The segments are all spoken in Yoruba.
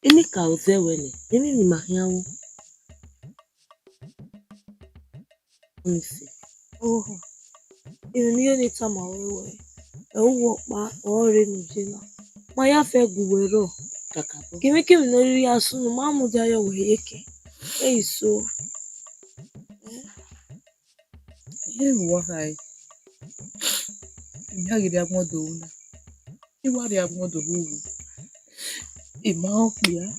Ini ka uzewele, ini ni mahiawo. Onise. Iyo ni tama wewe. Ewo pa ore nujina. Maya fe guwero. Kakabo. Kimi no ri asunu mamu dayo weyeke. Eiso. Yewa hai. Nyagide agmodo una. Iwari agmodo wu. Ima opia.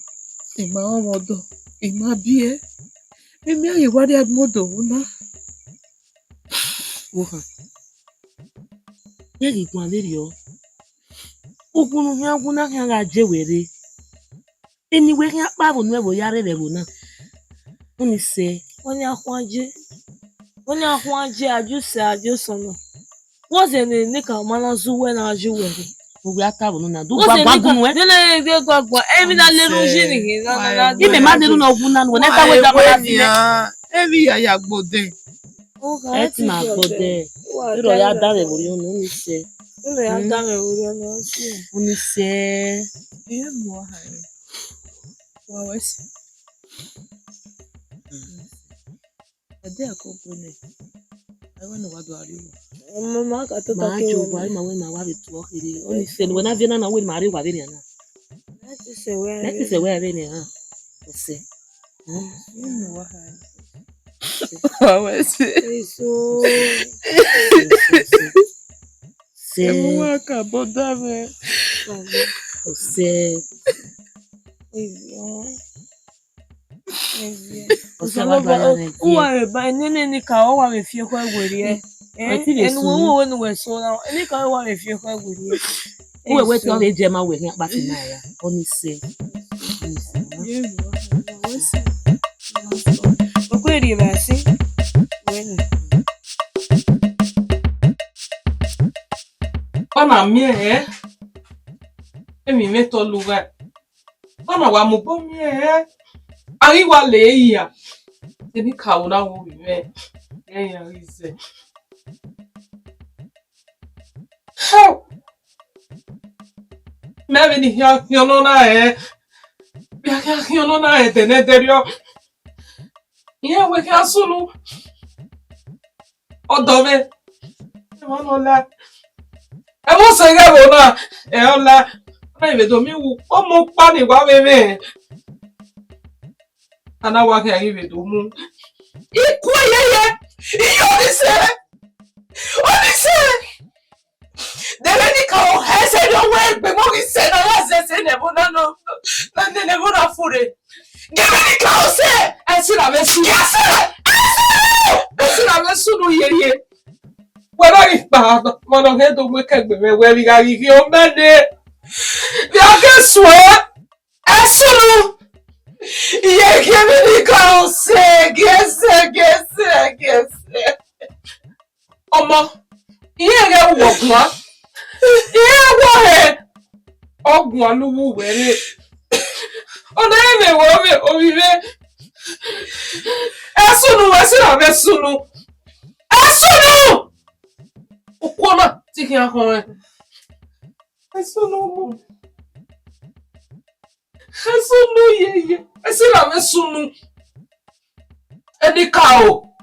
Ima omodo. Ima bie. Emi aye wari agmodo una. Woha. Yegi gwanlerio. Ogunu mi aguna ga je were. Anyway ya pa bo nwe bo yare le bo na. Onise. Onye ahwaje ajuso no. Woze ne ka mana zuwe na ajuwere. Owe ata bo na do gwagwagun we. Nene de gwagwa. Emi na leru jini na. Ime ma leru na ogun na no. Neta we da bala file. Emi ya gbode. Eti na gbode. Iro ya dare bo yo no onise. Iro ya dare ori ono si. Onise. Iye mo hai. Wa wesi. Ade akoko ne. Ayo no wadu ariwo. Mama ka to Ma jo ba ma we ma wa betu okiri. Onise no na viena na we ma ariwa be na. Let's say where. Let's say where be na. Ose. Mo wa hai. Wa wesi. Eiso. Se. Mo ka boda me. Ose. Uwa ba nene ni ka o wa me fie kwa gwere enu wo no we so na ni ka o wa me fie kwa gwere uwe we ti o le je ma we ni apati na ya onise okweri ba si bueno Ona mie emi meto luga Ona wa mo bo mie Ari wa le ya. Eni ka una wo we. Ya rize. How? Me ni ya no na Ya no na tene derio. Ye we ka sunu. Odove. E wa no la. E mo se ga bo na. E ola. Na ibe do mi wu. O mo pa ni wa me. Ana wa ke ayi do mu iku ayeye iyo onise dele ni ka o hese do we gbe mo ki se na wa se ne bo na no na ne bo na fure gebe ni ka o se esi na me su esi na me su no yeye wera ri pa mo no he do we ke gbe me we ri ga ri ki o mede ya ke so esunu Iye kemi ka o se gese. Omo, iye ge wogun. Iye wo he. Ogun aluwu were. Ona eme wo me obibe. Esunu we si na be sunu. Esunu! Okona ti ki akon. Esunu mo. Esunu yeye. Esila me sunu. Eni ka o.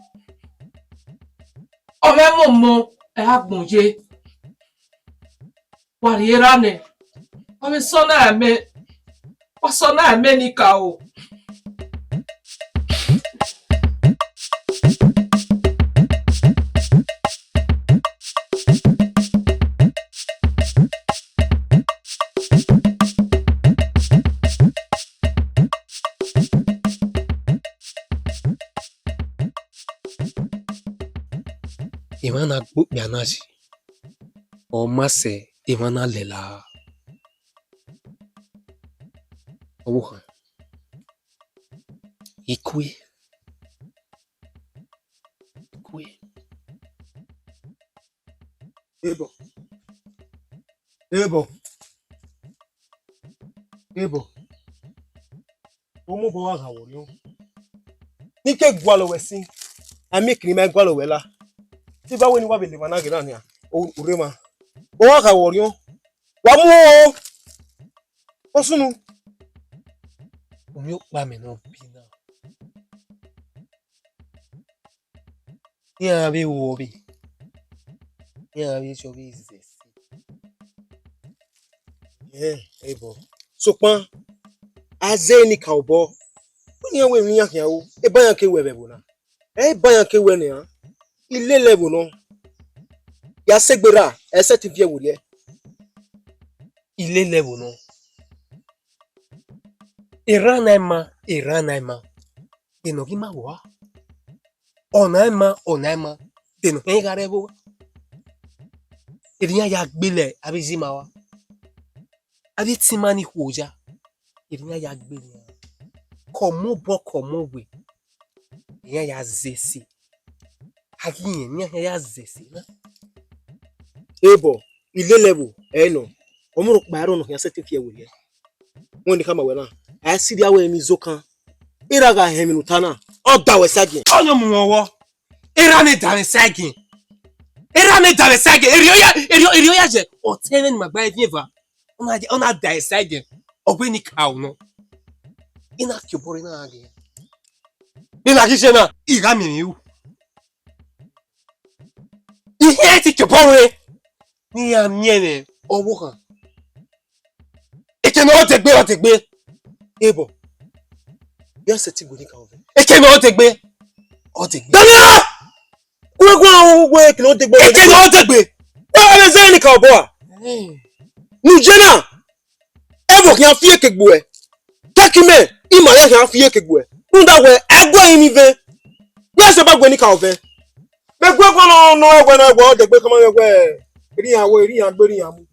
Ome momo e agbonje. Wariera ne. Ome sona ame. Wasona ame ni ka o. Imana Bianashi or Masse Imana Lela Oha Equi Ebo. Omo bo wa wo yo. Ni ke gwa lo we sin. Ami kiri me gwa lo we la. Ti ba we ni wa be le mana ge na ni a. O ure ma. Bo wa wo yo. Wa mu o. O sunu. Omi o pa me no bi na. Ya be wo bi. Ya be so bi zesi. Ebo. So pan aze ni ka obo. Ni we mi yan o. E ba yan ke we be bo na. E ba yan ke we ni a. Ile level no. Ya segbera, e se ti vie wo le. Ile level no. Iranaima. Deno ki ma wa. Onaima. Deno hen garebo. Iriya ya gbele abizima wa. Abi timani hoja. Iriya ya gbele. Komo we. Iriya ya zesi. Hagiye iriya ya zesi na. Ebo, ile level, no. Omo pa ro no ya se ti vie wo le. Won ni kama we na. A si dia we mi zokan. Ira ga hemi no tana. O da we sagin. Onyo mu wo. Irani dare sagin. Eriyo je. O tene ni magba evieva. Ona dare sagin. Ogbeni cow no. Ina kyobori na age. Ina ki se na. Ira mi u. Ihe ti kyobori. Ni ya miene owo kan. Eke no o te gbe. Ebo. Ya se ti go ni ka o ve. Eke no o te gbe. Dania! Gwe ke no te gbe. Eke no o te gbe. O le ze ni ka o bo a. Nu jena. Ebo ki an fie ke gbo e. Takime, ima ya ki an fie ke gbo e. Nda we egbo yin ni ve. Ya se ba gwe ni ka o ve. Be gwe no egbo o de gbe ko mo egbo. Iri yan gbe ri yan mu.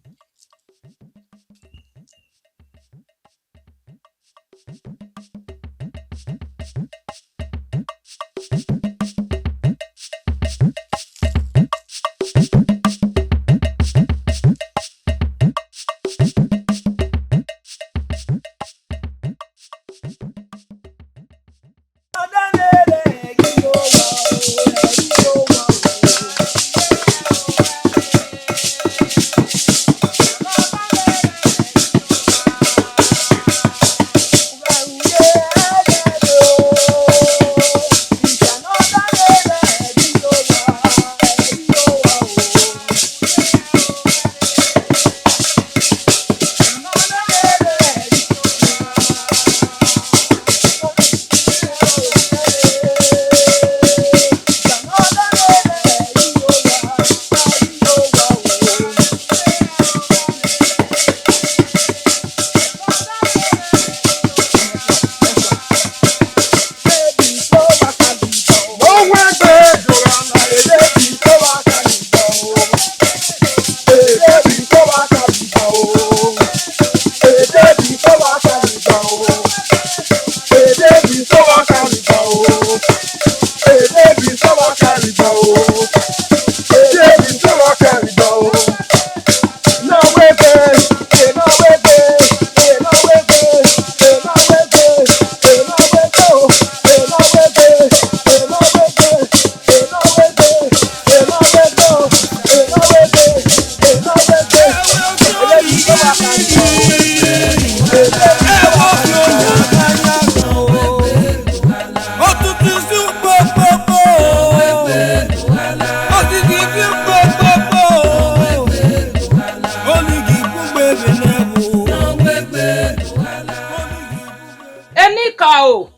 Enikao.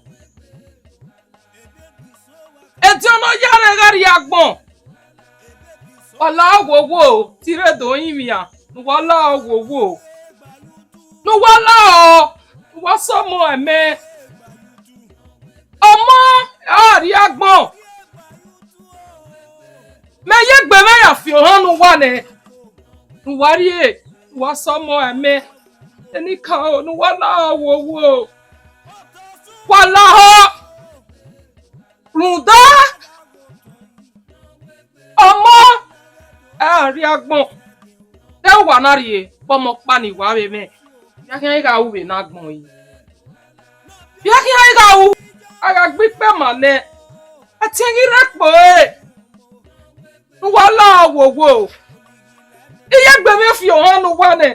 Etiono yare gari agbon. Ola wowo tire do yin mi a. Wala wowo. No wala o. Wa somo eme. Omo ari agbon. Me ye gbe me ya fi han nu wa ne. Nu wa ri e. Wa so mo eme. Eni kan o nu wa la wo. Wa la ho. Runda. Ọmọ rí agbọn. Te wa na ri e. Pomo pa ni wa be me. Ya kin ga u be na agbọn yi. Ya kin ga u. Aga gbe pe ma ne. Ati yin repo e. Nu wa la wo. Iye gbe me fi han nu wa ne.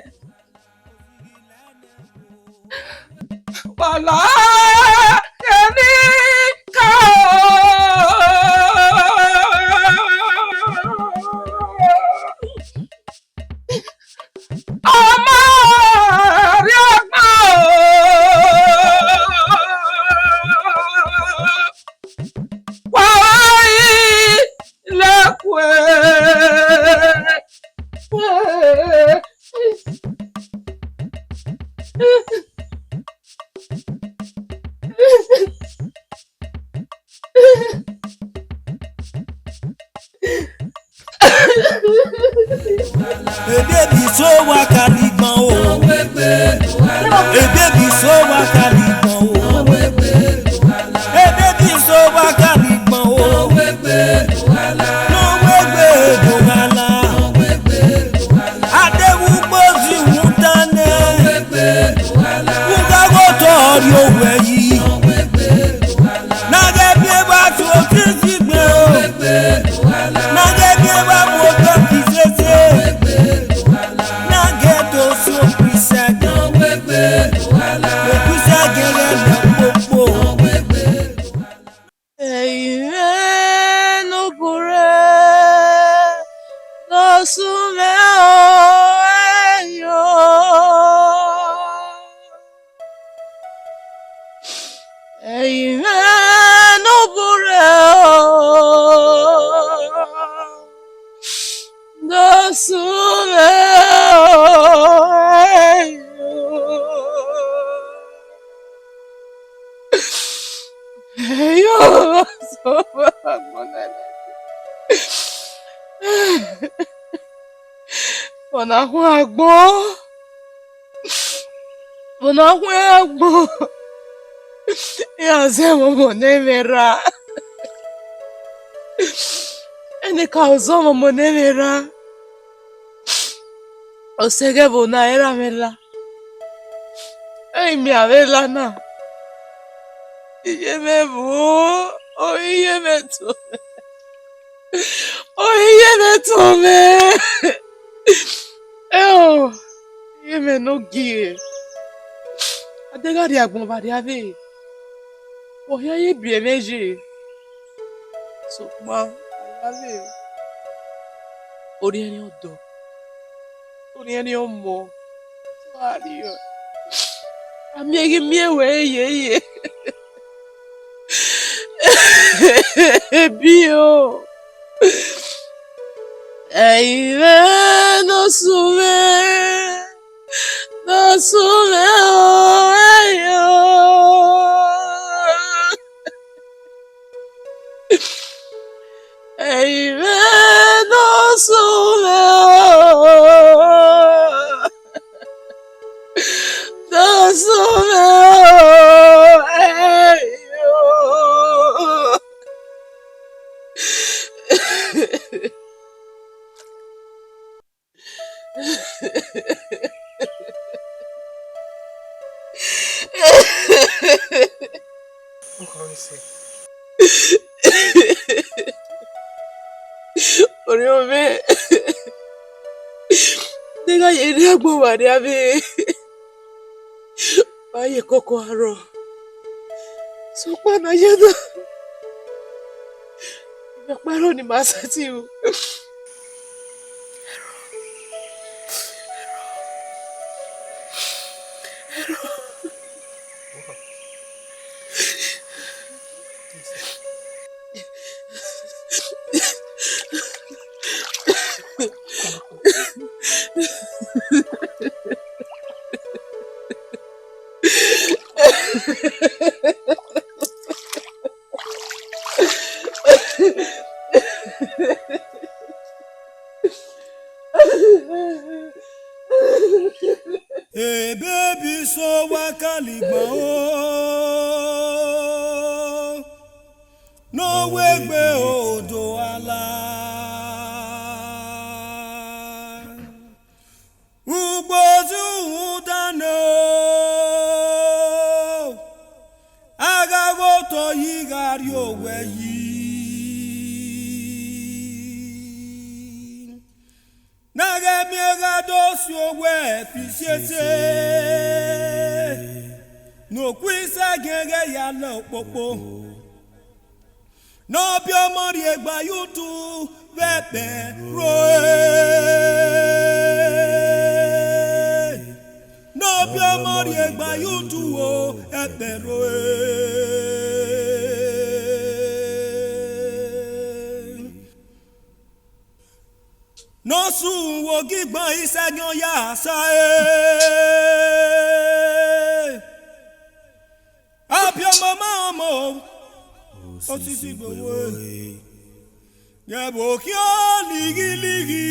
Wala eni ka ọmọ rí ọgbọ́n wá ilẹ̀kùn Ebebi so wa kaligbon o. Ebebi so wa kaligbon o. Ebebi so wa kaligbon o. No wegbe dohala. Adewu gbozi wutane. Wugago tori owe yi. Nage bi eba ti o ti si gbe o. Nage bi eba mo to fi sese. Bonahua yazemo monemera ene kauzomo monemera osege bona era mela mi avela na iye bu o iye meto me iye me no gie adegari agbon bari ave oya ye bi emeji so ma ave ori eni odo ori eni omo ari o ami egi mi ewe ye bi o Eire no sume o ayo Eire no sume o ayo Oriome Nega yeri agbo wari abi Baye koko aro So pa na yeda Ibe paro ni masati o baby so wakaligba o no wegbe odo ala ugbozu udano agago to yigari owe yi Nagemiega dosi owe pisiese no kwisa gege ya lo popo no bi omori egba yutu bebe roe no bi omori egba yutu o ebe roe no sun wo gigbon isegun ya sa abi mama omo osisi gbowo yebo ki o ligi ligi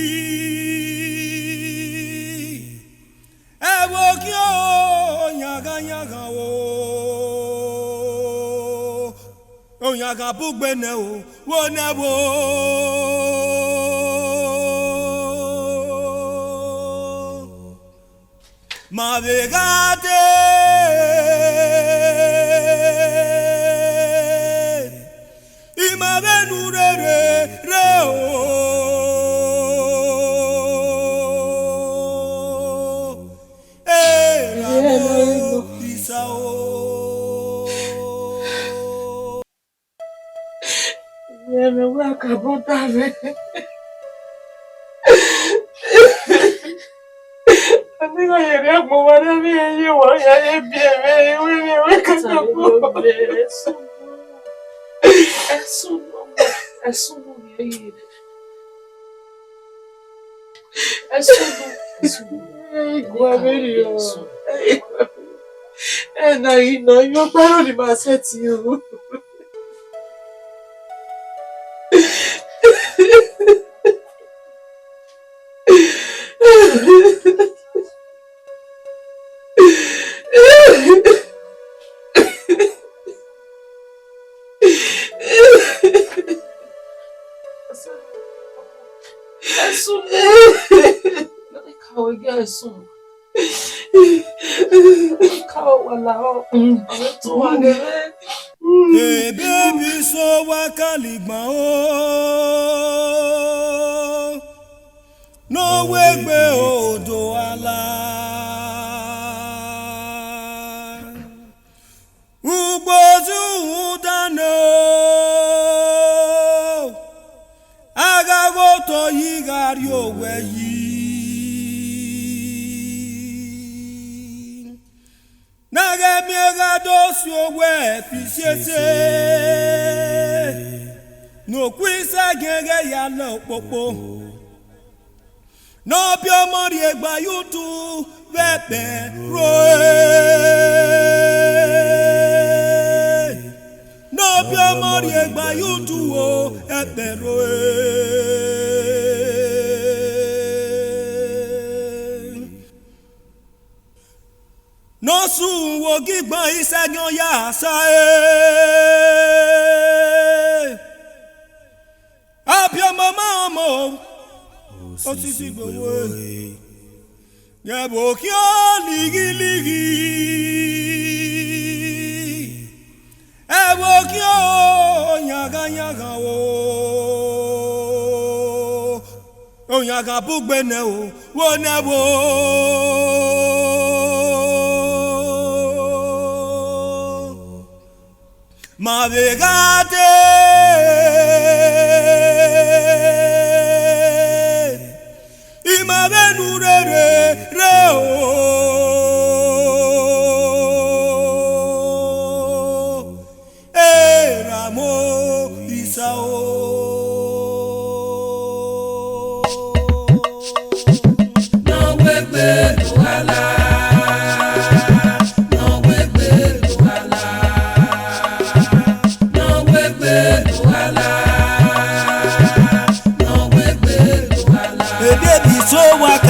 ebo ki o yaga yaga o yaga bugbe ne o wo ne wo Mavegate imavenurere reo ramo isao Yeme wakabotave. Amigo, yere mwana biye waya yebiye wewe kakapo. Asumu yeye. Asumu. Kwa verio. Na ino yo paro ni maseti yo. Hey baby so wakaligba o no wegbe odo ala ugbozu udano agago to yigari owe yi Nagemiega dosi owe pisiese no kwisa gege ya lo popo no bi omori egba yutu bebe roe no bi omori egba yutu o ebe roe no sun wo gigbon isegun ya sa abi mama omo osisi gbowo yebo ki o ligi ligi ebo ki o yaga yaga o yaga bugbe ne o wo ne wo Mavegate imavenurere reo ramo isao no wegbe wala so waka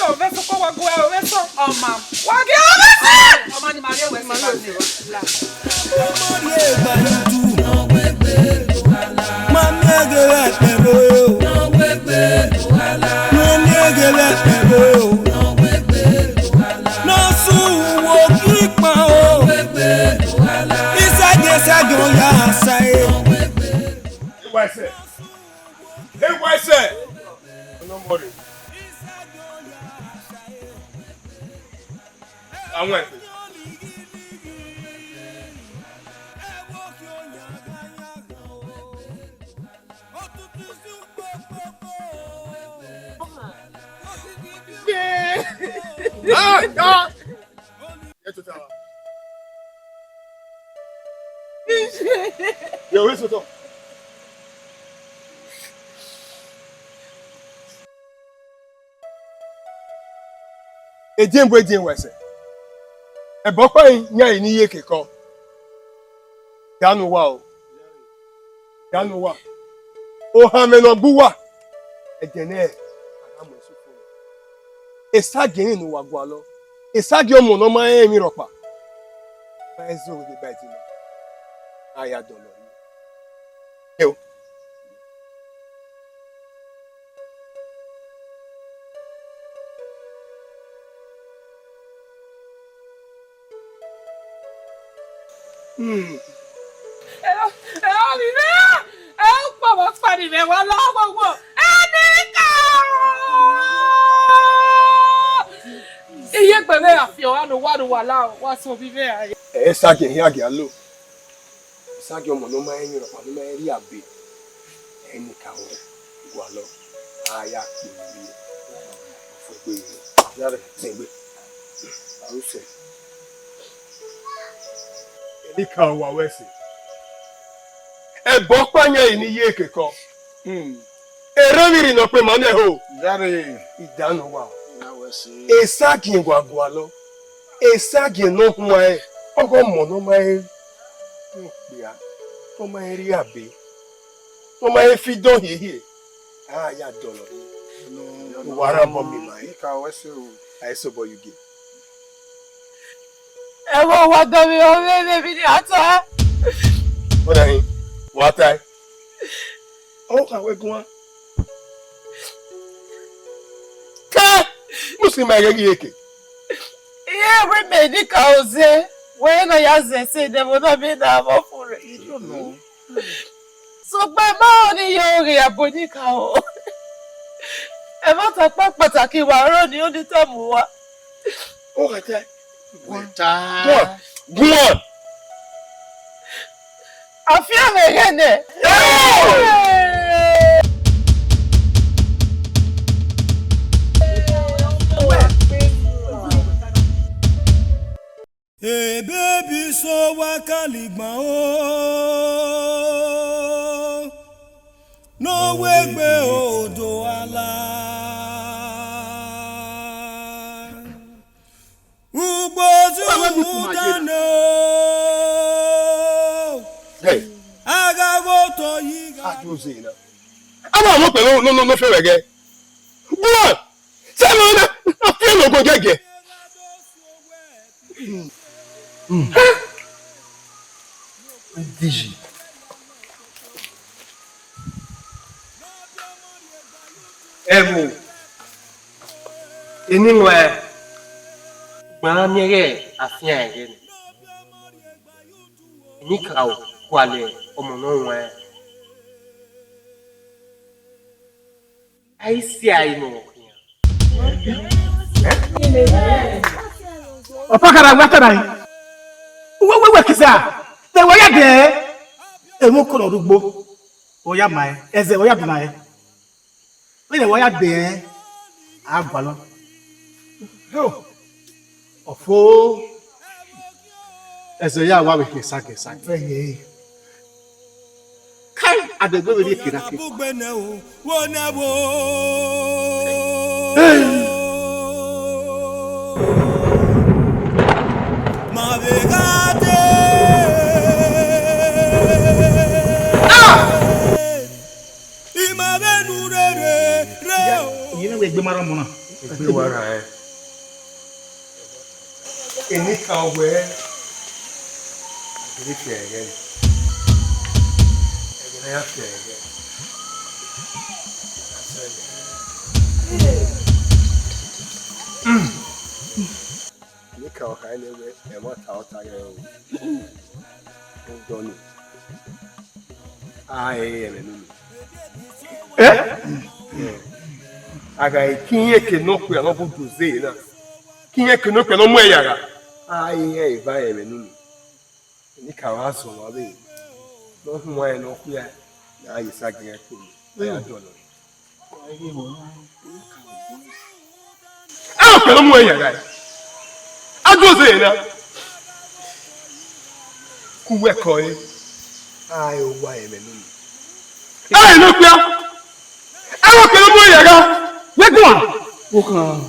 Nika oveso kwa wagwe oveso. Oma. Wage oveso. Oma ni Maria we Maria. Mami agere pebo yo. Mami agere pebo yo. No su wo kipa o. Isage sage o ya sai. Hey, why say? No more. I went. Yo, where's the Edin wese. E bokwa nya ni ye keko. Danu wa o. Danu wa. O ha me no buwa. E jene anamu sufo. Esage ni no wagwa lo. Esage omo no ma emi ropa. Ma ezo de beti na. Aya dolo. Yo. Esa ke ya ge alo. Esa ge omo no ma yin ro pa no ma ri abe. Eni ka o gwa lo. Aya ki bi. Fo gbe. Ya re segbe. Aruse. Eni ka o wa wese. E bo panya ni ye keko. Ere miri no pe mane ho. Yare idanu wa. Na wese. Esa ge gwa lo. Esagi no mai ogo mono mai ya to mai ri abe to mai fi don hehe ya dolo no wara bo mi mai ka wese o ai so boy you get E wo wa do mi o me bi ni ata. What I o ka we gun ka muslim ai ge yeke. Yeah, we made it cause when I say they would have been able for it. You don't know. So by morning you're a body cow. Ever talk back, but I keep around you the time. Oh, I tell go on. I feel again. Hey baby, so wakaligba o. No wegbe odo ala. Ugbozu udano. Hey, Agago to yiga. Aduzina. Ama mo pe no fe wege. Go. Say no na. I feel no go gege. Digi. Evo. Enimwe. Gbanyege afia ege. Nika o kwale omono nwe. Ai si ai mo. Opakara gwatara. Wewe kisa. Te waya de. Emu kolo rugbo. Oya mai. Eze oya dunai. We waya de. Agbalo. Yo. Ofo. Eze ya wa we kisa. Eye. Kai adegbe we kira ki. Imave nurere You know we be mara mona. Be wara Any cow where this year again. I have to again. Any cow kind of way, and what out I don't I am aga kinye ke no ku ya no bu ze na kinye ke no ku no mo ya ga ai ba ya me nu ni ka wa so no be no hu wa no ku ya na yi sa ga ku ya do no ke no mo ya ga a do ze na ku we ko yi ai o wa ya me nu ai no ku ya a ke no mo ya ga we go on wo kan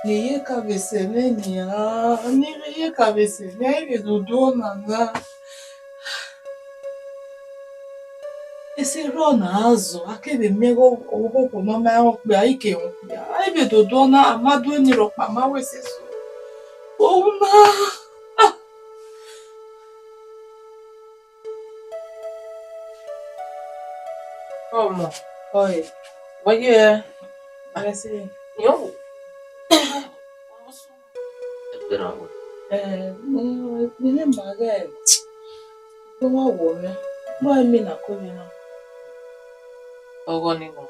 Niye kabesene ya, niye kabesene ibe dodona na. Ese rona azo akebe mego ogogo mama ya okpe aike okpe. Ibe dodona amadu ni rokpa mawe seso. Oma. Oma. Oi. Oye. Arese. Yo. Nene mage. Bwa wome. Bwa mi na kobi na. Ogoni no.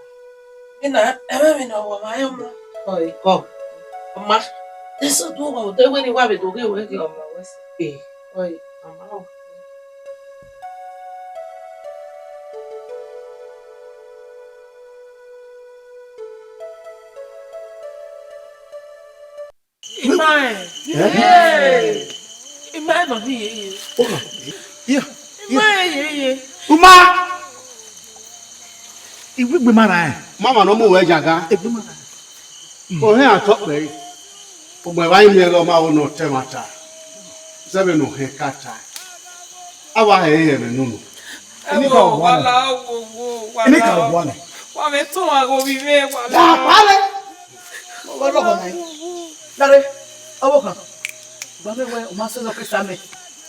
Eme na wa mayo mo. Oi. Go. Oma. Eso do wa de we ni wa be do ge we ki oma we si. Oi. Oma. Imae. Yay. Imae no ni ye. Yeah. Imae ye. Uma. Iwi be mara. mama no mo we jaga Iwi mara. o he atọ pe o gbe wa imi lo ma wo no temata sebe no he kata awa he ye me nu Ini ka Ewo, wana. wala wo. Ini ka wana. Wa me tun wa go vive Ya wala. pale. Mo lo ko nai. Dare. Awoka. Ba me we o ma se lo ke same.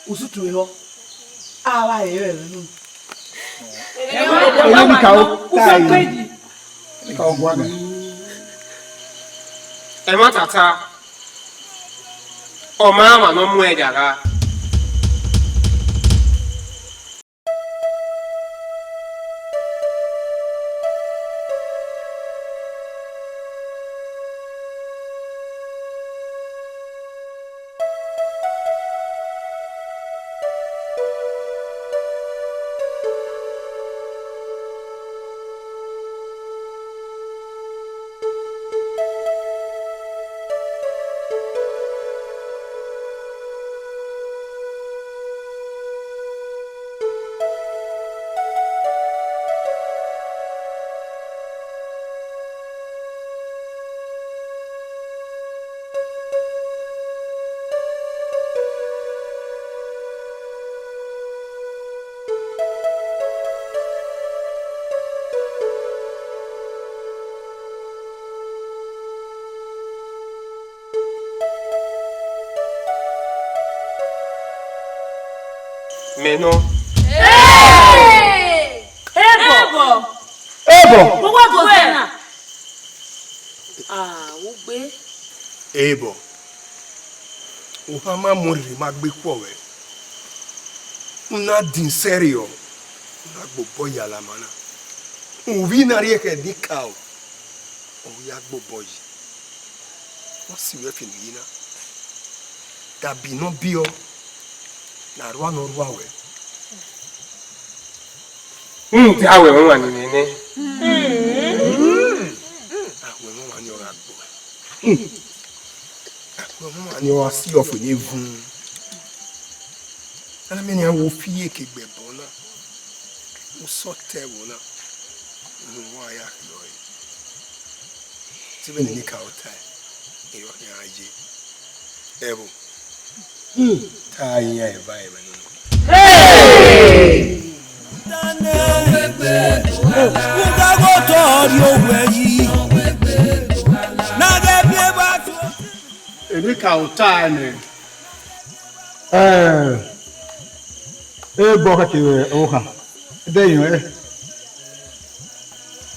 Usutu yo. Awa ye nu. Ele Ini ka o tai. Ini ka o wana. e ma tata o mama no mo e jaga meno Ebo. Gbogbo àgọ́sẹ̀ náà. Ó gbé. ebo o ha ma mo ri ma gbe po we una din serio una gbogbo ya la mana o vi na ri ke di ka o ya gbogbo yi wọ́n sì wẹ́ fìlú yìí náà dàbí iná bí ọ nàrúwà náà rúwà wẹ̀ Ti awe mo wa ni nene. Awe mo wa ni ora gbo. Awe mo wa ni o si of ni vun. Ana me ni awo fie ke gbebo na. Mo so te wo na. Mo wa ya lo yi. Ti be ni ka o tai. E yo ni aje. Ebo. Ta yin e ba e me no. Hey! Erika utane. Boka tiwe oka. Deyo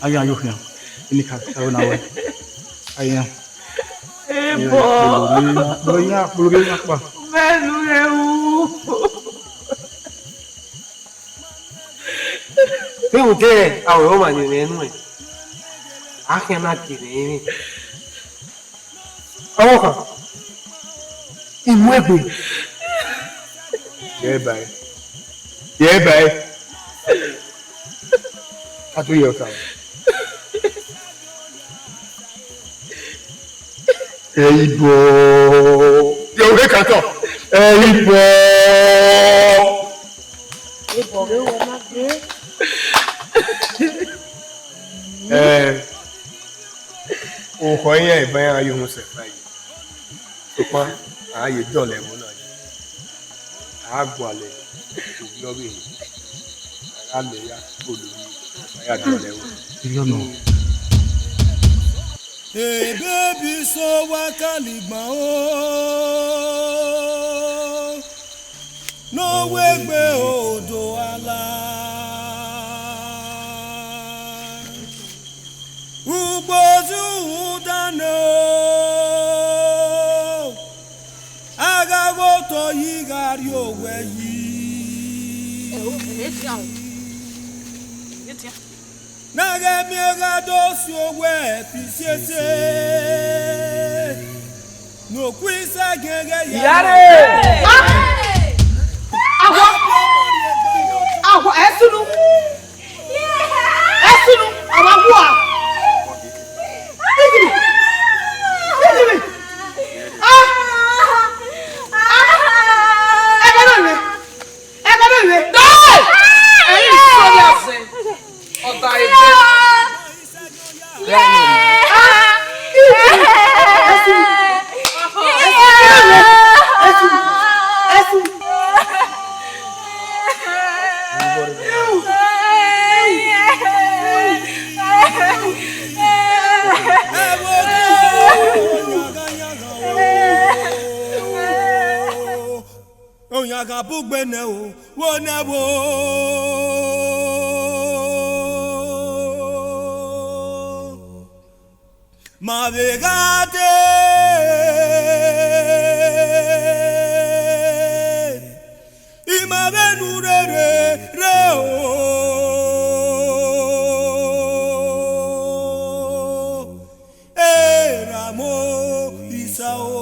Aya yohya. Ini ka sauna we. Aya. Bulunya apa? Menu eu. Pe o ke awe mo ma ni nenu e. Akia na ti ni. Awoka. Imwebe. Bye. Yeah, bye. Atu yo ka. Ibo. Yo we ka to. Ibo. Ibo we wo ma gbe. O ko yen iban ayo hun se fa yi. Sopa aye dole mo na ni. Agwale. Lo bi. Ale ya olori. Aya dole wo. You know. Hey baby, so wakaligba o. No wegbe odo ala. Ugbozu udano. Agago to yigari owe yi. Naga miega dosi owe pisiese. No kwisa gege Yare. Awa esunu. Esunu awagwa. Onyaga bugbene o wonabo Mavegate Imavenurere reo Eramo Isao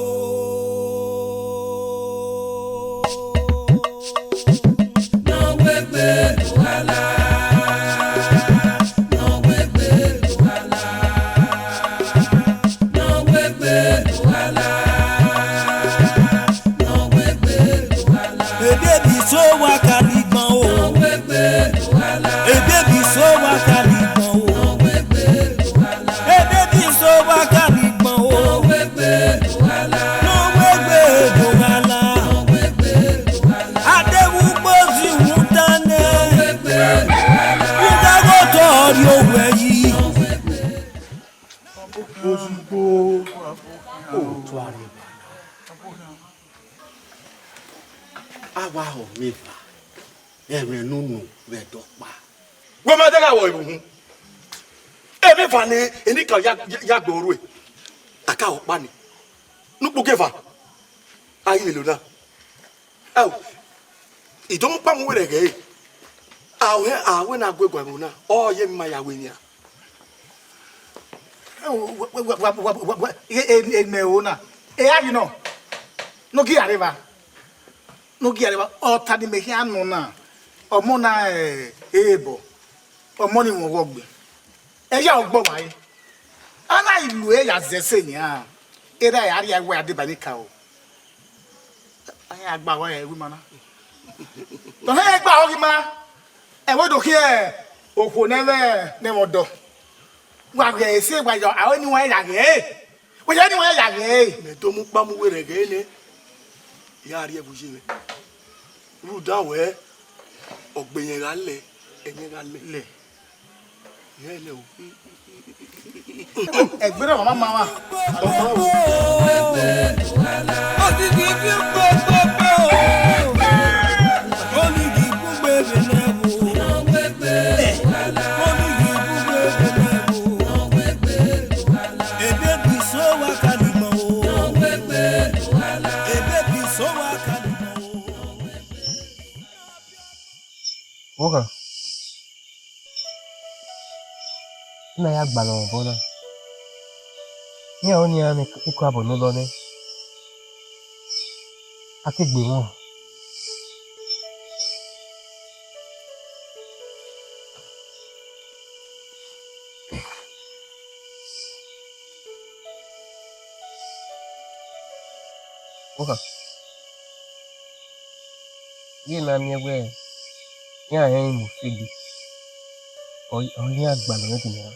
Awa ho mefa. Ere nunu we dokpa. We ma de la wo ibu hun. E me fa ni eni kan ya gboru e. Aka o pa ni. Nu po gefa. Ayi lo na. Aw. Idon pa mu were ge. Awe na gwegwa mu na. O ye ma ya we ni a. Me ona. Ayi no. No gi arriva. No gi arriva. O ta di me hianu na. Omo na ebo. ọmọ ni wọ́n wọ́gbẹ̀ ẹ̀yà ọgbọ́n wáyé ana ìlú ẹ̀yà zẹ̀sẹ̀ ni à ẹ̀rẹ́ ẹ̀yà àríyá ẹ̀wẹ̀ adébàní ká o ayé àgbà wọ́n ẹ̀ wí mọ́ náà tọ́lá ẹ̀ gbà ọ́ kí ma ẹ̀wọ́ dòkí ẹ̀ òkò nẹ́wẹ́ nẹ́wọ́ dọ̀ wà rẹ̀ ṣé wàyọ̀ àwọn ènìwọ̀n ẹ̀yà rẹ̀ wọ́n yẹ ènìwọ̀n ẹ̀yà rẹ̀. mẹ̀tọ́ mú pàmùwé rẹ̀ gẹ́ ní ìyá àríyá bùjí rẹ̀ rúdàwẹ́ ọ̀gbẹ̀yìn rà lẹ̀ ẹ̀yìn rà lẹ̀ ìyá ẹ̀ lẹ̀ o. ẹgbẹ́ náà màmá máa wà. Òtítì fi gbogbo olùdí gbogbo ẹ̀bẹ̀ olùdí gbogbo ẹ̀bẹ̀ èdè bí sọ́wọ́ kàlùmọ̀ èdè bí sọ́wọ́ kàlùmọ̀. Oka. Nna ya gbara ọbụla. Ihe onye ya ịkụ abụ n'ụlọ ne. Akegbe nwa. Oka. Ihe na-amị egwe ya ya ịmụ fili. Onye ya gbara n'oge ya.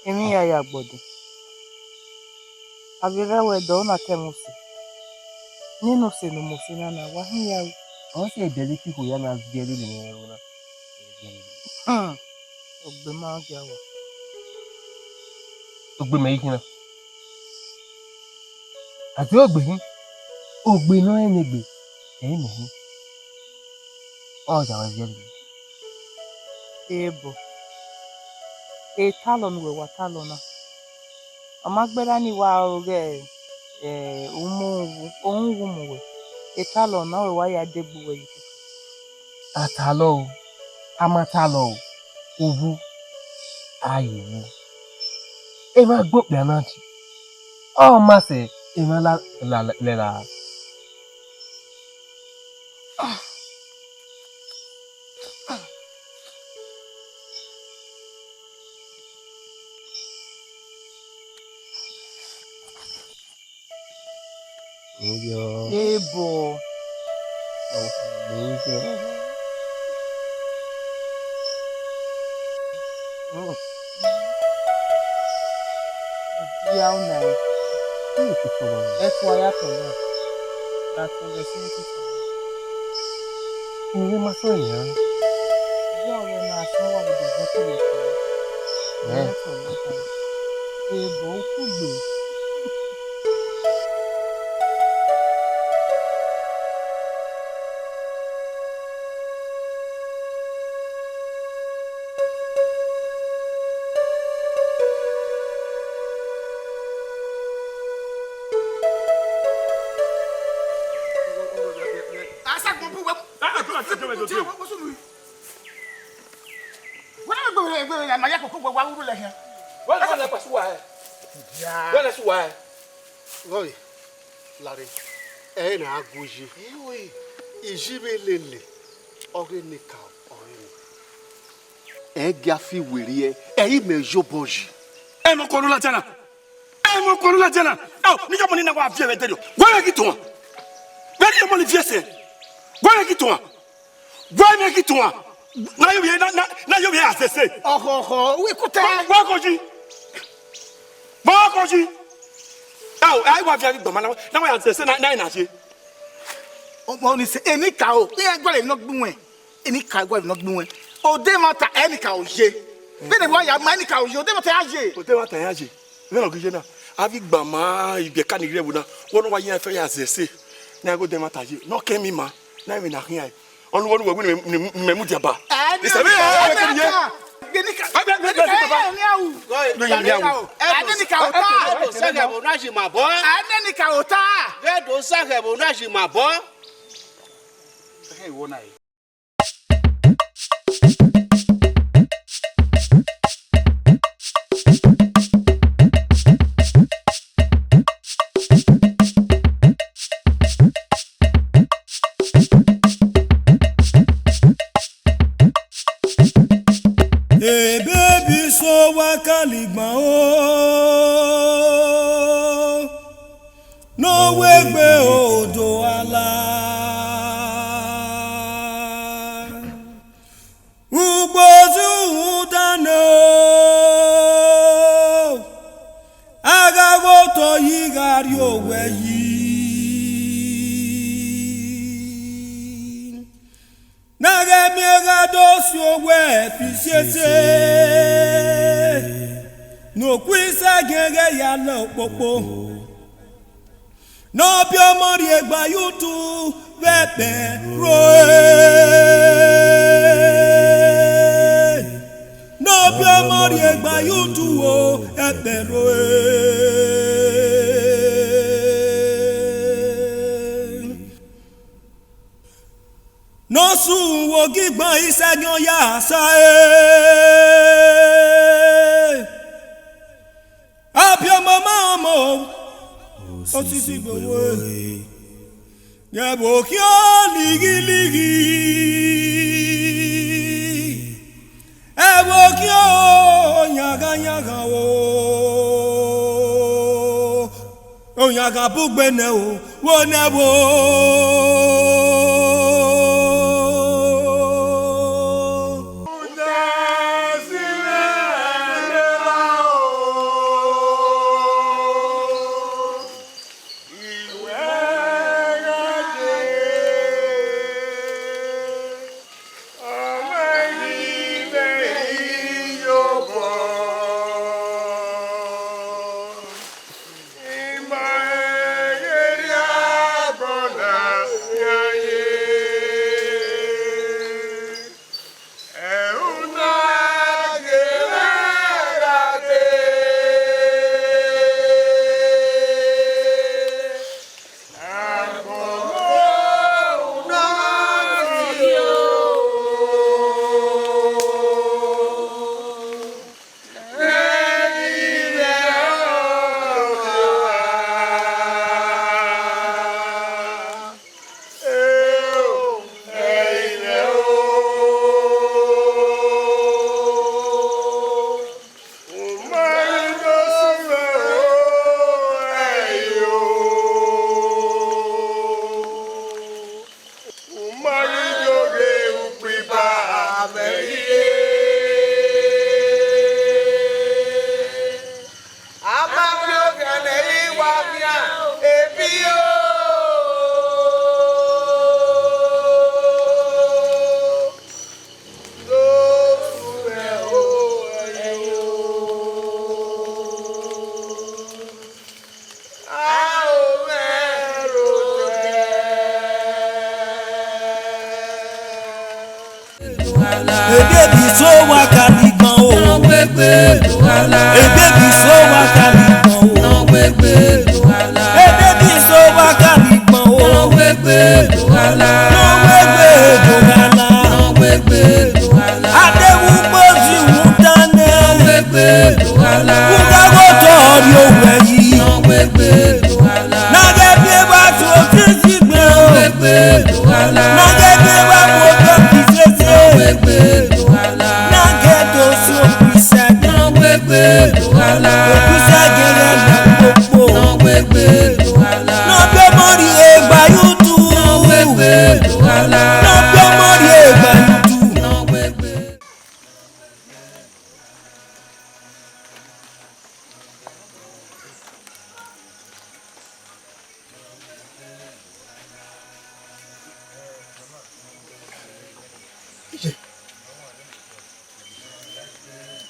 Èmi ya ya gbọ́dọ̀. Abira we do na kemusi. Nínú se no mo se na na wa hin ya. Ọ sị ebere kiko ya na azụbịa elu na ya ụra. Ogbe ma gya wa. Ogbe ma ihe na. Àti ogbe hin. Ogbe náà ẹni gbè. Ẹ̀yìn mọ̀ hin. Ọjà wa azụbịa elu. Ebo. E talon we wa talona. Amagbera ni wa oge ohun mu we. E talon na we wa ya degbu we. Atalọ o. Amatalọ o. Owu. Ayiwu. Ẹ máa gbọ́ pẹ̀ náà jì. Ọ máa sẹ̀ ẹ máa lẹ́la. Ebo. Ya una. Ẹ̀fọ́ ayatọ̀ náà. Láti ọjọ́ sí ní kíkọ́. Ìwé máa sọ ìyá. Ìyá ọ̀rẹ́ náà sanwó àgbègbè fún kí lè sọ. Ayatọ̀ náà. Ebo kú gbè. Oi, Larry, ẹ na agoji. Iwe, ijibe lele, ọrẹ nika ọrẹ mi. Ẹ gafi wèrè ẹ, ẹyí mẹjọ bọjì. Ẹ mọ kọlu la jana. Aw, ni ka mọ ni na wa fiye bẹ tẹ do. Gbọ́dọ̀ k'i tún wa. Bẹ́ẹ̀ ni ẹ mọ ni fiye sẹ. Gbọ́dọ̀ k'i tún wa. Gbọ́dọ̀ k'i tún wa. Na yóò yẹ àṣẹṣe. Ọ̀họ̀họ̀ wí kúta. Bọ́ọ̀ kọjí. Aw, ayi wa fiye gbọ̀n ma na wa àṣẹṣe na yẹn na ṣe. Ọmọ ni se eni ka o. Ní ẹgbẹ́ rẹ̀ iná gbún wẹ̀. Eni ka ẹgbẹ́ rẹ̀ iná gbún wẹ̀. Òde ma ta ẹni ka o ye. Bẹ́ẹ̀ ni wọ́n yà má ẹni ka o ye. Òde ma ta yà ye. Òde ma ta yà ye. Bẹ́ẹ̀ ni ọ̀gbìn náà. A fi gbà má ibẹ̀ ká ni rẹ̀ wò náà. Wọ́n wá yẹn fẹ́ yà àṣẹṣe. Ní ago dẹ́ ma ta ye. N'ọ kẹ́ mi ma. N'a mi na hin yà. Ọlọ́wọ́n wẹ̀ wí ni mẹ̀mú jàmbá. Ìsẹ̀mí yà wẹ̀ kẹ́ni yẹ. kaligba o no wegbe odo ala ugbozu udano agago to yigari owe yi Nagemiega dosi owe pisiese no kwisa gege ya lo popo no pio mori egba yutu bebe roe no pio mori egba yutu o ebe roe no sun wo gigbon isegun ya sa apio mama mo osisi gbowo yebo ki o ligi ligi ebo ki o yaga yaga o yaga bugbe ne o wo ne wo Ebebi so wa kaligan o. No gbegbe duhala. Ebebi so wa kaligan o. No gbegbe duhala. Ebebi so wa kaligan o. No gbegbe duhala. No gbegbe duhala. No gbegbe duhala. Adewu gbozi wudane. No gbegbe duhala. Kudago to ori owe yi. No gbegbe duhala. Nagebi wa to tisi gbe o. No gbegbe duhala. Nagebi wa ko to kisese. No gbegbe duhala. Nagedo so pisag. No gbegbe duhala. Okusagere na popo. No gbegbe duhala. No be mori egba yutu. No gbegbe duhala. No be mori egba yutu. No gbegbe.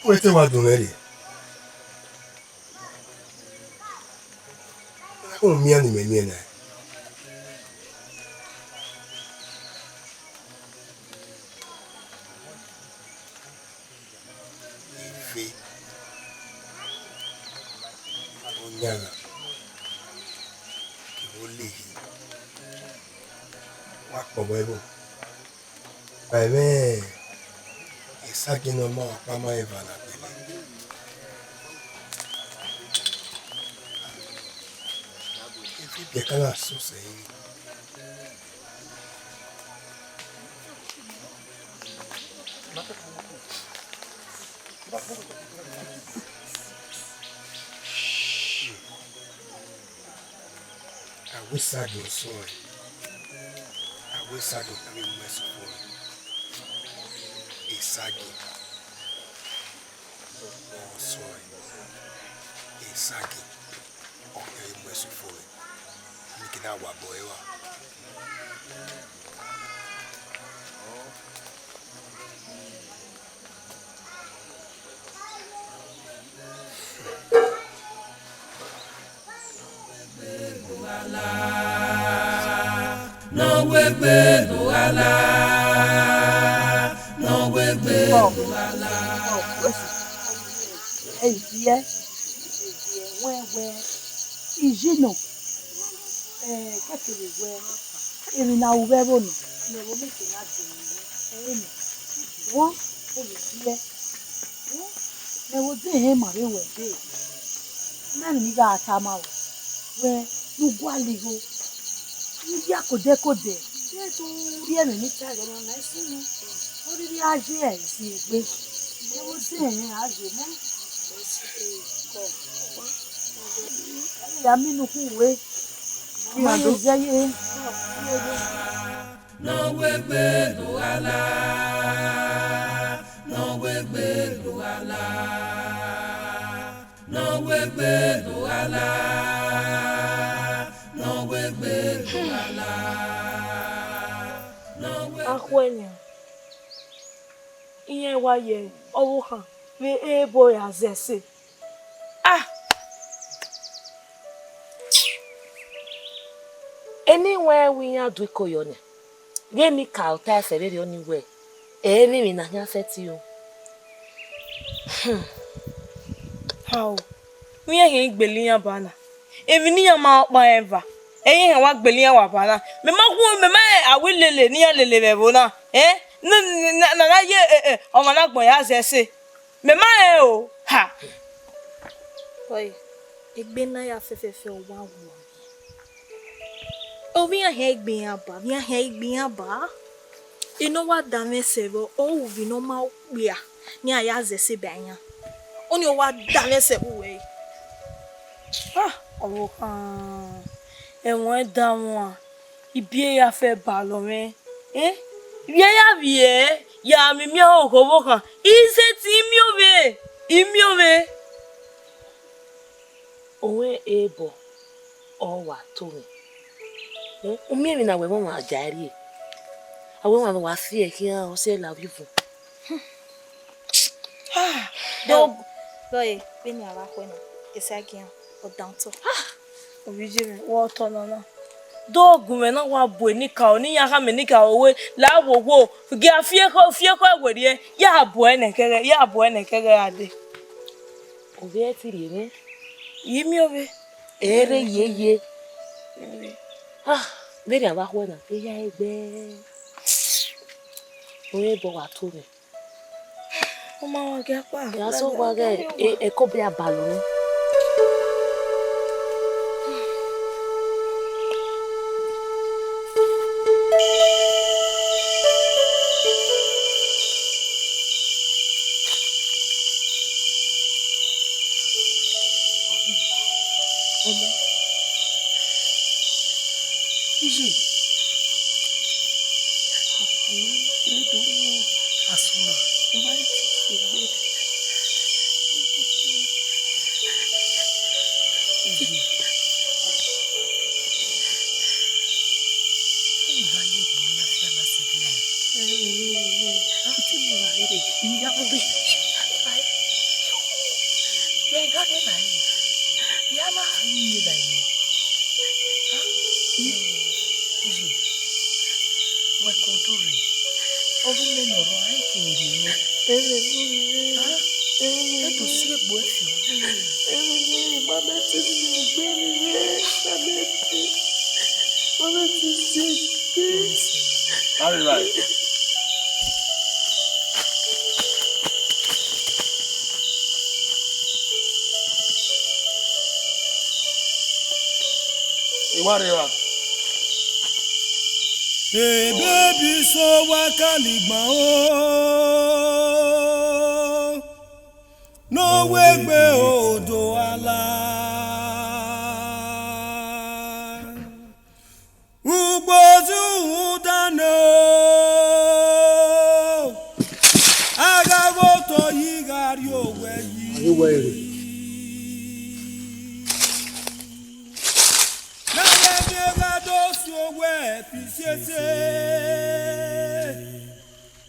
Wetin wa dùn rẹ̀? Ó mi àní mẹ́ni ẹ̀ náà. Ìfẹ́ ọ̀nyàrà kì ó lè yí. Wà pọ̀ bọ́ ẹ̀bùn. Bàbá Sagino mo apama eva na pele. Efi bia kana so sei. I wish I do so. I wish I do be merciful. Isagi. Oh, sorry. Isagi. Oh, very merciful. Look at that one, boy. No wegbe no ala. No wegbe no ala. Ezie wewe ijino kekere we irina ubebo no ne wo me kina de ni won ezie ne wo de he ma we de na ni ga atama we lugwali go ni akode se to ri ene ni ta ga na sinu ori ri aje e si pe ne wo de he aje mo Yaminu kuwe. Mano zaye. No wegbe no ala. No wegbe no ala. No wegbe no ala. No wegbe no ala. Akwenya. Iye waye owo han we ebo ya zese. Anywhere we are do koyone. Give me cow tie for the only way. Any na here set you. How? We are here gbeliyan bana. Evi ni yan ma pa eva. Eyin han wa gbeliyan wa bana. Me ma ku me ma awilele ni yan lele bebo na. Na ye o ma na gbon ya zese. Me ma o. Ha. Oi. Egbe na ya fefefe o wa wo. O vinha regbiaba, e não va dar mesebo, ou vi no mal bia, ni a yaze se benha. O ni o va dar mesebo we. O e won da won, ibie ya fe balo me. Ibie ya vie, ya mi o ko wo kan. Ise ti mi o ve. Owe ebo o wa to me. Umemi na we mama jari. Awe mama wa fie ki o se la vivu. Dog. Boy, beni ala kwena. Esaki an o danto. O biji me wo to na. Dog me na wa bo ni ka oni ya ka me ni ka owe la wo gi afie ko egwere ya bo enekere ade. Obe ti ri Yimi obe. Ere ye. Very abajo na que ya egbe. Oye bo wa to me. O ma wa ge pa. Ya so wa ge e ko be abalo. Baby so wakaligba o n'owegbe odo ala ugbozu ụdano agagoto yigharị onwe yi na-emegadosi onwe pisiese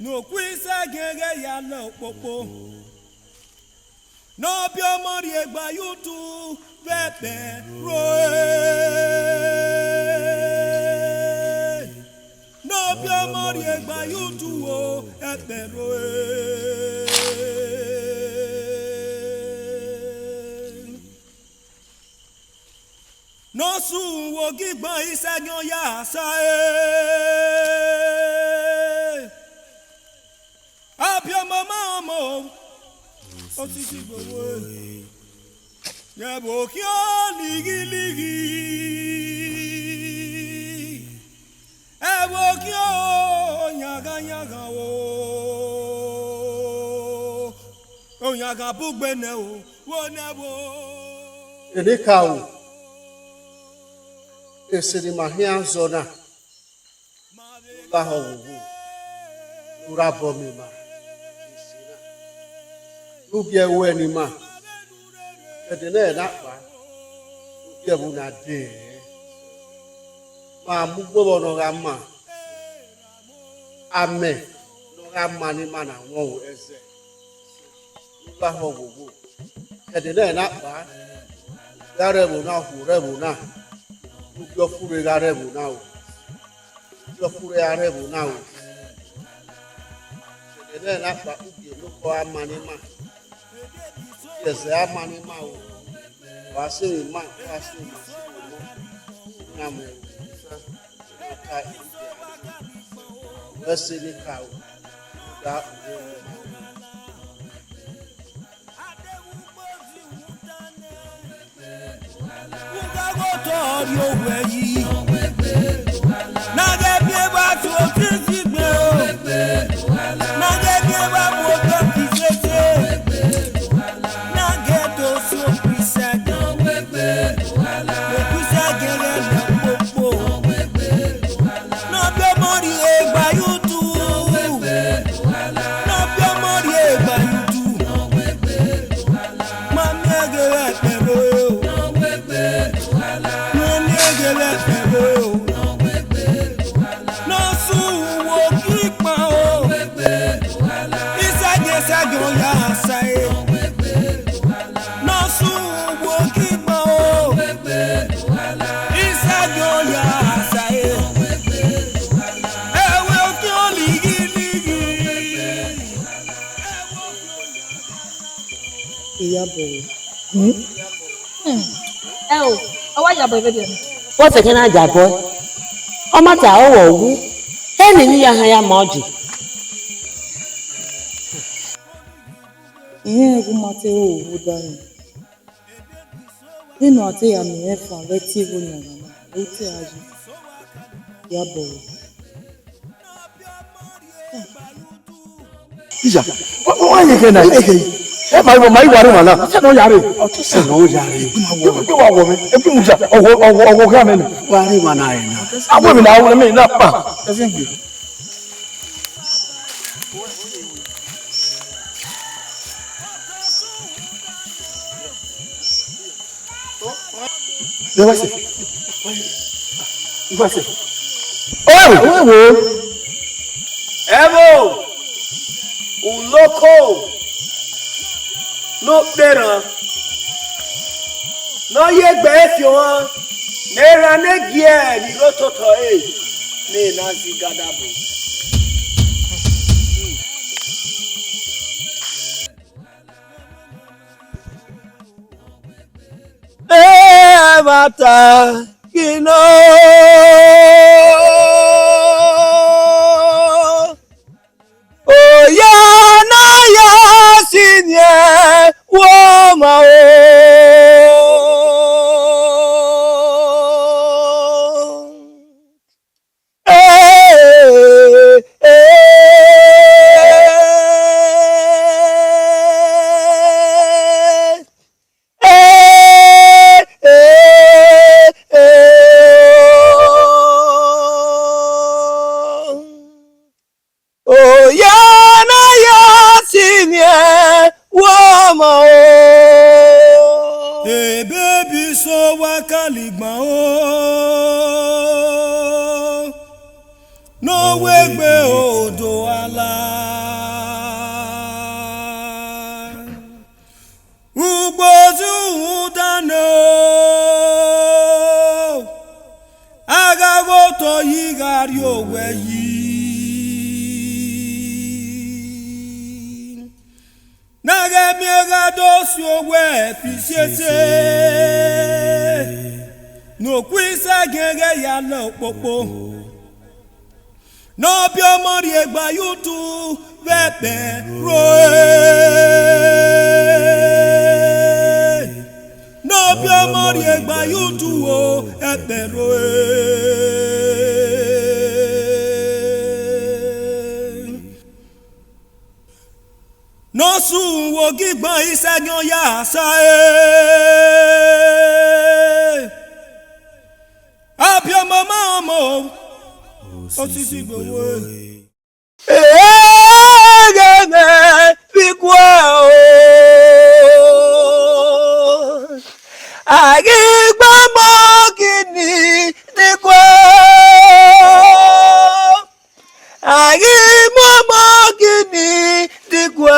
n'okwisa gege ya n'okpokpo n'obi ọmọrị egba yutu pepe roe n'obi ọmọrị egba yutu o epe roe n'osu wo gígbọn ìṣẹ́gun yà sá abiọmọ máa mọ osisi gbogbo yẹ̀bù kí ó lìgìlìgì ẹ̀bù kí ó yàgànyàgà o yàgà búgbẹ̀nẹ̀ o wọ́n nẹ́bù. Edeka o esiri mahia zona baho wo ura bomi ma lubie we ni ma edene na pa lubie bu na de ma mu gbobo no ga ma ame no ga ma ni ma na won o eze baho wo edene na pa yare bu na hu re bu na yo fure gare bu na o yo fure are bu na o ede na pa uge lo ko amani ma yese amani ma o wa se ma na mo ka o se ni ka o da tori owe yi na ge bi e ba tu o ti si gbe o na ge bi e ba mo to ti sese na ge to so pisa do mo pisa gere na popo no be mori e gba yutu no be mori e gba yutu ma me gere pero Wọ́n fẹ́ kí náà jàbọ́ ọmọ tà ọwọ́ òwú ẹni níyà ha ya ma ọjì. Ihe egwu mata owu dani nínú àti àmì mẹ́fà létí ìwò yàrá náà ó tí a jù ya bọ̀wọ̀. Ìjà wọ́n yẹ kẹ́ náà ẹ máa yí wàrí wàlá ṣé náà yàrá ṣé náà yàrá ẹbí wà wọ̀ mi ẹbí mu jà ọwọ́ ká mi nà. Wàrí wà náà yẹn náà. Àwọn mi náà wọlé mi náà pa. Evo uloko no pera no ye gbe fio won nera ne gie ni rototo ne na zigadabo mata kino oya na ya sinye wo ma o gbégbé odò àlà. Ugbozu dáná agago tó yí gàrí òwe yìí. Nagemi egado si òwe fìṣẹ́ṣẹ́. N'okwu isa gẹ́gẹ́ ya lọ òpópó. N'obi ọmọ rí ẹgbà yóò tún bẹ́ẹ̀ roe. N'obi ọmọ rí ẹgbà yóò tún wo ẹ̀pẹ̀ roe. N'osun wo gígbọ́n ìṣẹ́gun yà sá Apia mama mo osisi gbowo egene bikwa o agigba mo kini dikwa agigba mo kini dikwa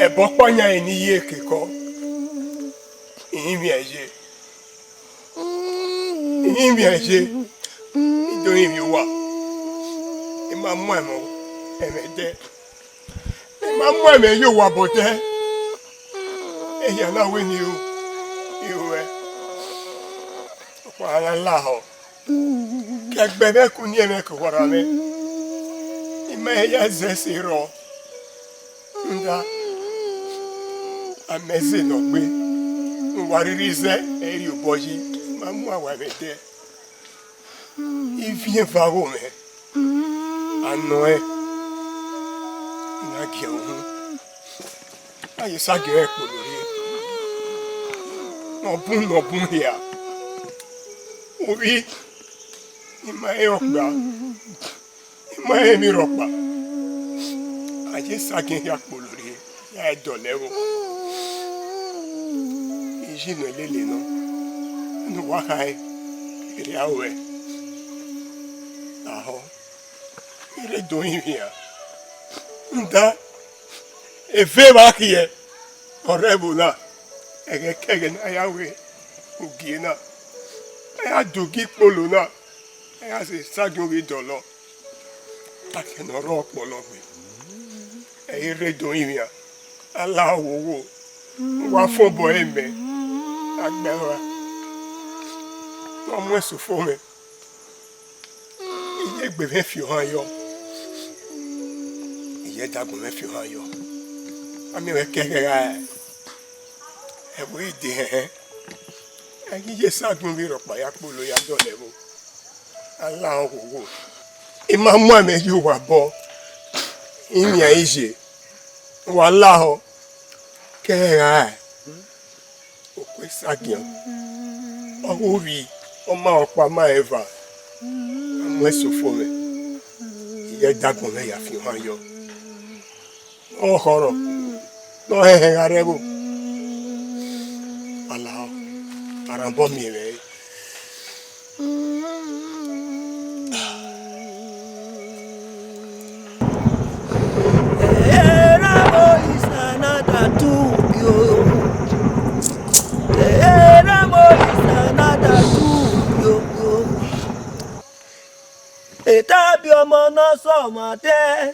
ẹ̀bọ́n pọ́nyà ẹ̀ ní yé kíkọ́ ìyín mi ẹ̀ ṣe nítorí mi wà ẹ máa mú ẹ̀mẹ̀ jẹ́ ẹ máa mú ẹ̀mẹ̀ yóò wà bọ̀ tẹ́ ẹ̀yà náà wé ni o ihò ẹ̀ ọ̀pọ̀ ara ńlá ọ̀ kẹgbẹ́ mẹ́kù ní ẹ̀mẹ̀ kò wọ́ra mẹ́ ìmọ̀ ẹ̀yà zẹ̀ sí rọ̀ nga amẹ́sẹ̀ náà gbé nwariri iṣẹ́ ẹ̀rí òbọ̀yì máa mú àwọn ẹ̀mẹ̀ tẹ́ ìfi ẹ̀fà wò mẹ́ àná ẹ̀ ìnagì ọ̀hún ayé ságẹ̀ ẹ̀ pò lórí nọ̀bùn hìá orí ìmọ̀ ẹ̀ ọ̀gbà ìmọ̀ ẹ̀ mi rọ̀pà ayé ságẹ̀ ẹ̀ pò lórí yà ẹ̀ dọ̀lẹ́wọ̀ ìjìnà lélẹ̀ náà nínú wákàá èrè àwẹ̀ àhọ́ èrè dòyìn hìá nda efe bakiye ọrẹbùnà ẹgẹkẹgẹ náà yàwé ògì náà ẹyà dùgí polo náà ẹyà sì ságúnwé dọlọ akẹnọrọ ọpọlọgbẹ ẹyẹ rédò ìrìnà aláwòwò wà fọbọ ẹmẹ agbẹrẹ wọn mú ẹsùn fún mi ìyẹ gbẹmẹ fi hàn yọ. Dagun mẹ́fì hàn yọ àmì rẹ̀ kẹ́kẹ́rẹ́ ẹ̀wọ́ ìdè ẹ̀yìn yé ságun rí rọ̀pá ya polo ya dọ̀lẹ́ wo aláwọ̀ wò ìmọ̀ mú àmì yóò wà bọ́ ìmì àìṣe wà láhọ̀ kẹ́kẹ́rẹ́ òkú ìsàgìyàn ọwọ́ rí ọmọ ọ̀pá máa ẹ̀fà àmọ́ ẹ̀sùn fún mi ìyẹ́ dagun mẹ́yà fi hàn yọ. Ojoro, no es arebo. Alao, arambo mi ve. Era moisana tatubio. Era moisana tatubio. Etabi ọmọ náà sọ̀mọ́tẹ́.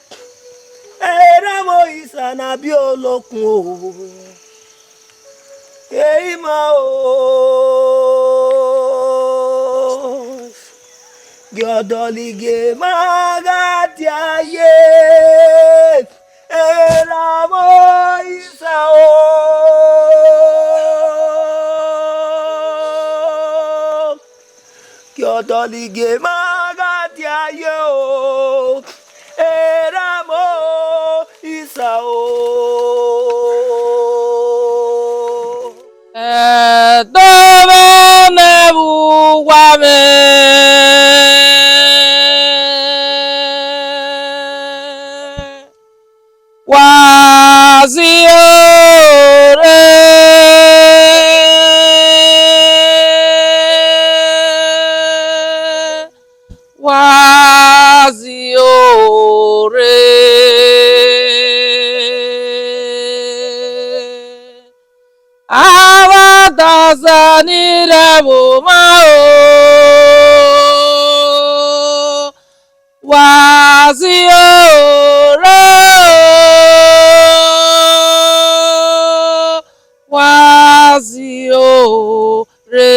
Era moisana bí olókun o. Èyí máa o. Gọ̀dọ̀lìgè máa gàdí ayé. Era moisa o. Gọ̀dọ̀lìgè máa gàdí ayé o. Era moisa o. Tome nebu wame. waziore awadazanire bumao waziore waziore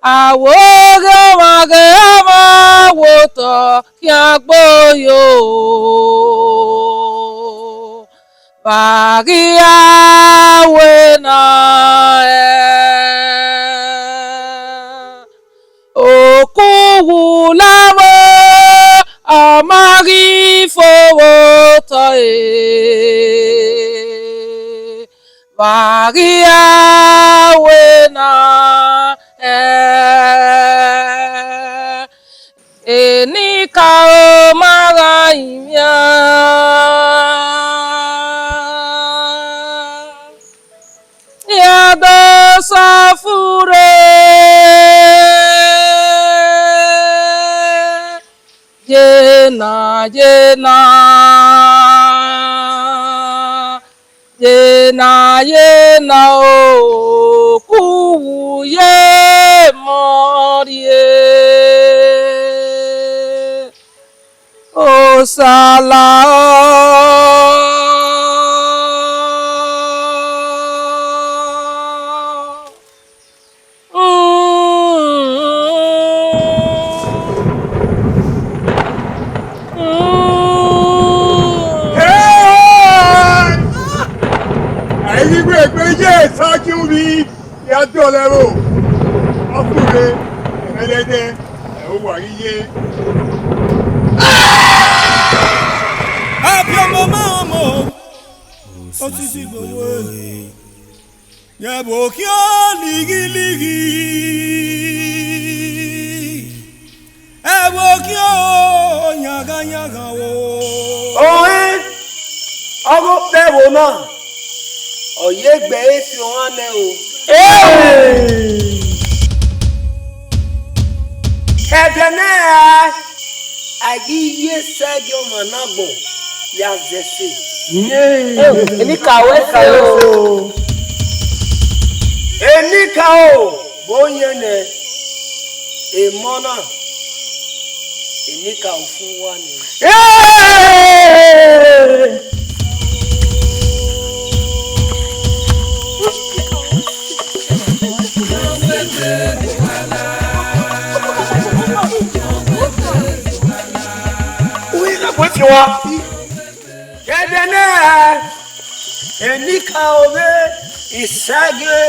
awoge wage ama woto kiagboyo bagia wena okuwulawo amagi fowoto bagia wena enika o maga imya yado safure jena o kuye morie o sala Ṣáájú mi ìyá dọ̀lẹ́rò ọkùnrin ẹ̀mẹ́lẹ́dẹ́ ẹ̀ ó wà yíyé. Abiyamọ máa mọ̀ ó ti ti gbowó yẹ̀bù kí ó ligiligi ẹ̀bù kí ó yàgànyàgà wò. Òhìn ọmọ bẹ́ẹ̀wò náà ọ̀yẹ́gbẹ́ èsì wọn lẹ o. Ẹ̀dẹ̀ náà àyíyé sẹ́gi ọmọ náà gbọ̀n yà zẹ̀sẹ̀. Èmi kàwé sí o. Èmi kà o bóyá nẹ èmọ́ náà èmi kà ó fún wa ni. Kẹ́dẹ́ náà èmi kà ó bẹ́ ìságé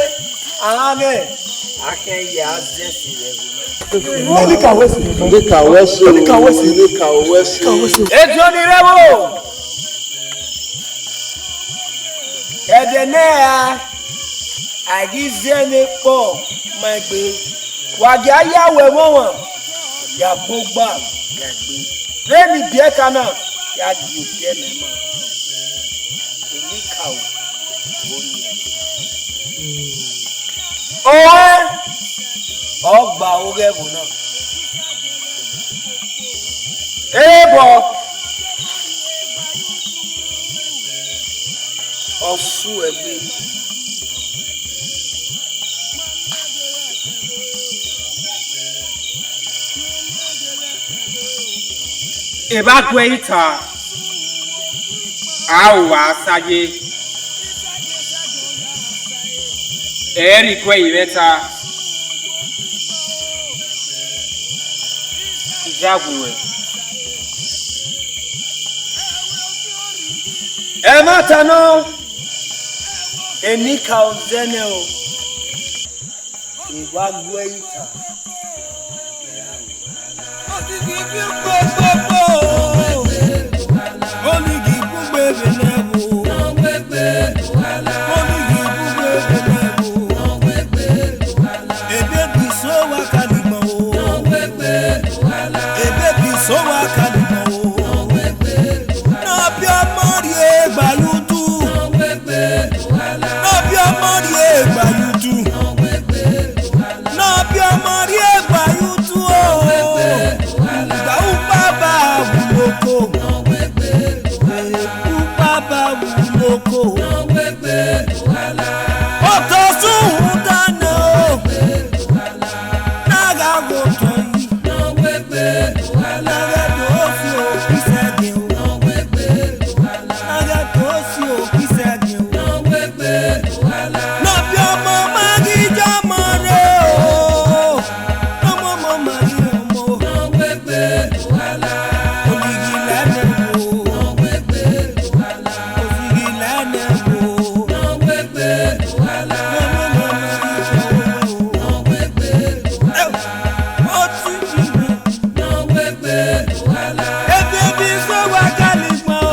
àmẹ́ akẹ́yẹ azẹ́sì rẹ̀ wò. Ètò ni rẹ̀ wò. Kẹ́dẹ́ náà àgízẹ́ ní pọ̀ máa gbé wàjà yàwé mọ́wọ́n yàgbó gbà yàgbé lẹ́mi bíẹ́ kaná yàdí òkè mẹ́mọ́ èmi kà ó lóyè. Ọ̀wẹ́ ọgbà orẹ́bù náà. Èèbọ̀ ọ̀fù ẹ̀gbẹ́. Ìbágbé ìta a ò wá sáyé ẹ̀ẹ́rì gbé ìrẹta ìjágùnwẹ̀. Ẹ má tanná èmi kà ó zẹ́nẹ̀ o ìbágbé ìta. Olùgì gbogbo ebèlè wò. Olùgì gbogbo ebèlè wò. Èdè bí sọ́wọ́ kàlùmọ̀ wò. Èdè bí sọ́wọ́ kàlùmọ̀ wò. Nàbí ọmọ rí ègbàlúdú. Nàbí ọmọ rí ègbàlúdú. Nàbí ọmọ rí ga go to